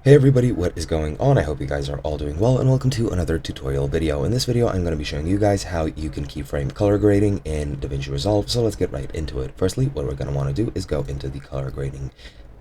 Hey everybody, what is going on? I hope you guys are all doing well, and welcome to another tutorial video. In this video, I'm going to be showing you guys how you can keyframe color grading in Davinci Resolve, so let's get right into it. Firstly, what we're going to want to do is go into the color grading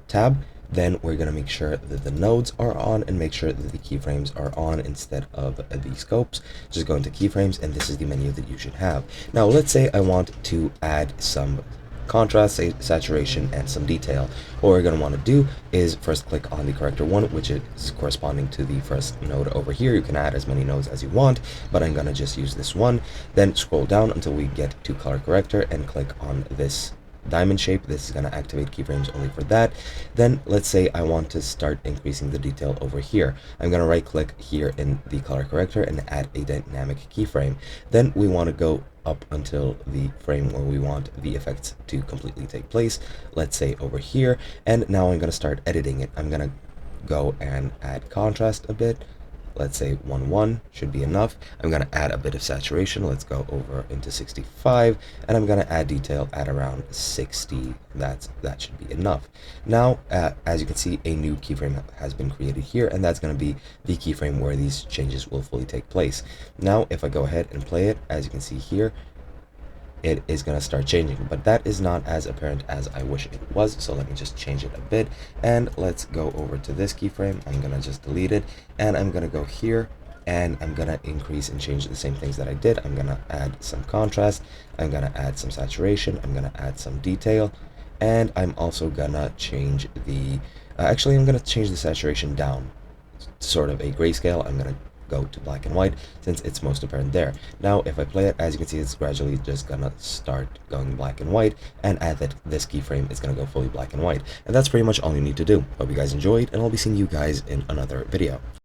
tab. Then we're going to make sure that the nodes are on and make sure that the keyframes are on instead of the scopes. Just go into keyframes, and this is the menu that you should have. Now, let's say I want to add some contrast, saturation, and some detail. What we're going to want to do is first click on the corrector one, which is corresponding to the first node over here. You can add as many nodes as you want, but I'm going to just use this one. Then scroll down until we get to color corrector and click on this diamond shape. This is going to activate keyframes only for that. Then let's say I want to start increasing the detail over here. I'm going to right click here in the color corrector and add a dynamic keyframe. Then we want to go up until the frame where we want the effects to completely take place. Let's say over here, and now I'm going to start editing it. I'm going to go and add contrast a bit. Let's say 1:1 should be enough. I'm going to add a bit of saturation. Let's go over into 65, and I'm going to add detail at around 60. That should be enough. Now, as you can see, a new keyframe has been created here, and that's going to be the keyframe where these changes will fully take place. Now, if I go ahead and play it, as you can see here, it is going to start changing, but that is not as apparent as I wish it was. So let me just change it a bit, and let's go over to this keyframe. I'm going to just delete it, and I'm going to go here, and I'm going to increase and change the same things that I did. I'm going to add some contrast, I'm going to add some saturation, I'm going to add some detail, and I'm also going to change the actually I'm going to change the saturation down, sort of a grayscale. I'm going to go to black and white since it's most apparent there. Now if I play it, as you can see, it's gradually just gonna start going black and white, and add that this keyframe is gonna go fully black and white. And that's pretty much all you need to do. Hope you guys enjoyed, and I'll be seeing you guys in another video.